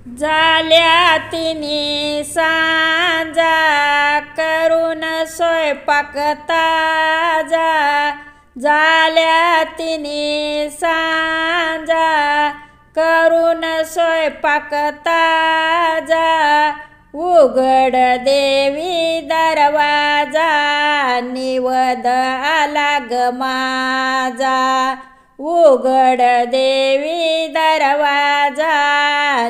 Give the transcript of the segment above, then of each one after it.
झाल्या तिन्ही सांजा करून स्वयंपाक ताजा। झाल्या तिन्ही सांजा करून स्वयंपाक ताजा। उघड देवी दरवाजा निवद आला ग माझा। उघड देवी दरवाजा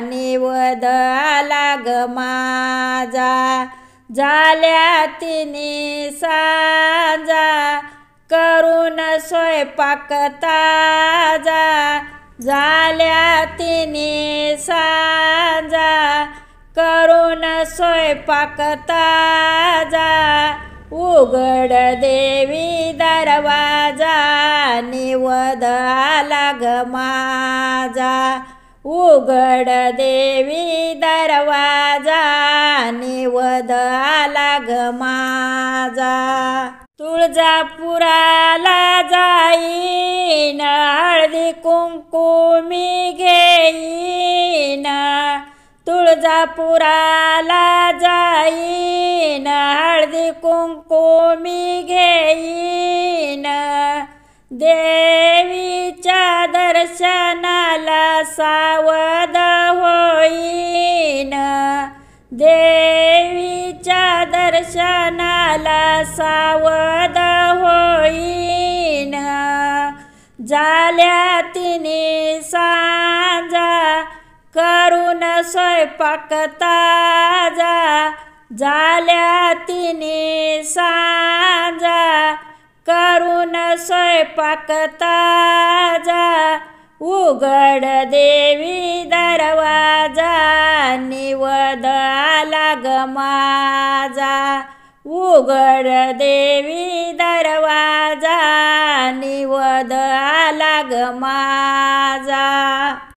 निवद आला ग माझा। झाल्या तिन्ही सांजा करून स्वयंपाक ताजा। झाल्या तिन्ही सांजा करून स्वयंपाक ताजा। उघड देवी दरवाजा निवद आला ग माझा। उघड देवी दरवाजा निवद आला ग माझा। तुळजापुराला जाईन हळदी कुंकू मी घेईन। तुळजापुराला जाईन हळदी कुंकू मी घेईन। देवीच्या दर्शनाला सावध होईन। देवीच्या दर्शनाला सावध होईन। झाल्या तिन्ही सांजा करून स्वयंपाक ताजा। झाल्या तिन्ही सांजा करून स्वयंपाक ताजा। उघड देवी दरवाजा निवद आला ग माझा। उघड देवी दरवाजा निवद आला ग माझा।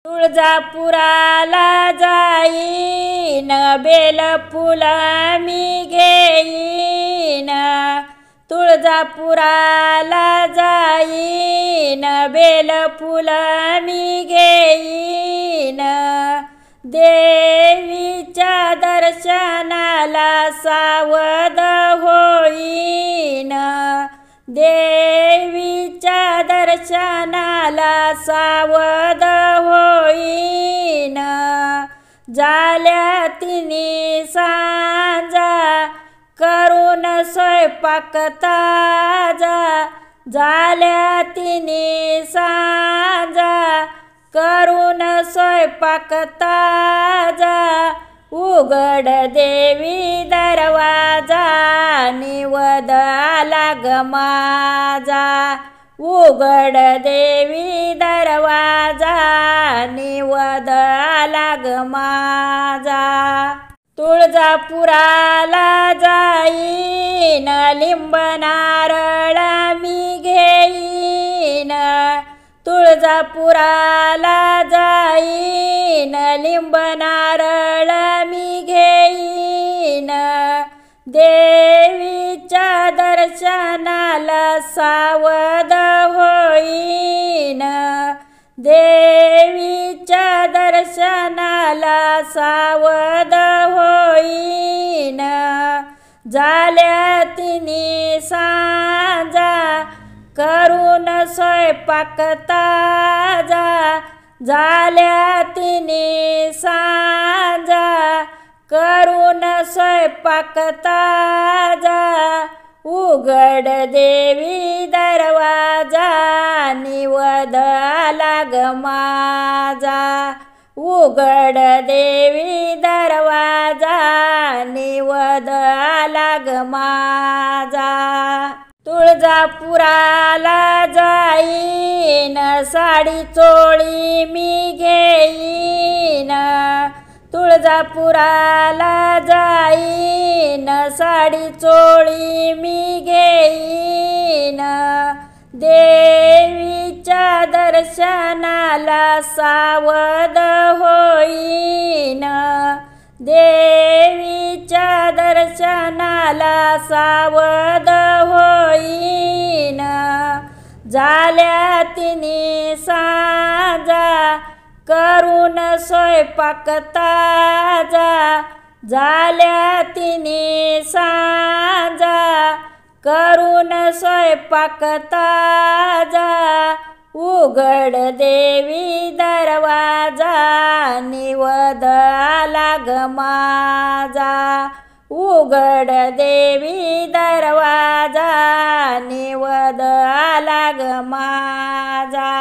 तुळजापुराला जाईन बेलफुल मी घेईन। तुळजापुराला जाईन बेलफुल मी घेईन। देवीच्या दर्शनाला सावध होईन। देवीच्या दर्शनाला सावध होईन। झाल्या तिन्ही सांजा करून स्वयंपाक ताजा। झाल्या तिन्ही सांजा करून स्वयंपाक ताजा। उघड देवी दरवाजा निवद आला ग माझा। उघड देवी दरवाजा निवद आला ग माझा। तुळजापुराला जाईन लिंब नारळ मी घेईन। तुळजापुराला जाईन लिंब नारळ मी घेईन। देवीच्या दर्शनाला सावध होईन। देवीच्या दर्शनाला सावध होईन। झाल्या तिन्ही सांजा करून स्वयंपाक ताजा। झाल्या तिन्ही सांजा करून स्वयंपाक ताजा। उघड देवी दरवाजा निवद आला ग माझा। उघड देवी दरवाजा निवद आला ग माझा। तुळजापुराला जाईन साडी चोळी मी घेईन। तुळजापुराला जाईन साडी चोळी मी घेईन। देवीच्या दर्शनाला सावध होईन। देवीच्या दर्शनाला सावध होईन। झाल्या तिन्ही सांजा करून स्वयंपाक ताजा झाल्या तिन्ही सांजा करून स्वयंपाक ताजा उघड देवी दरवाजा निवद आला ग माझा उघड देवी दरवाजा निवद आला ग माझा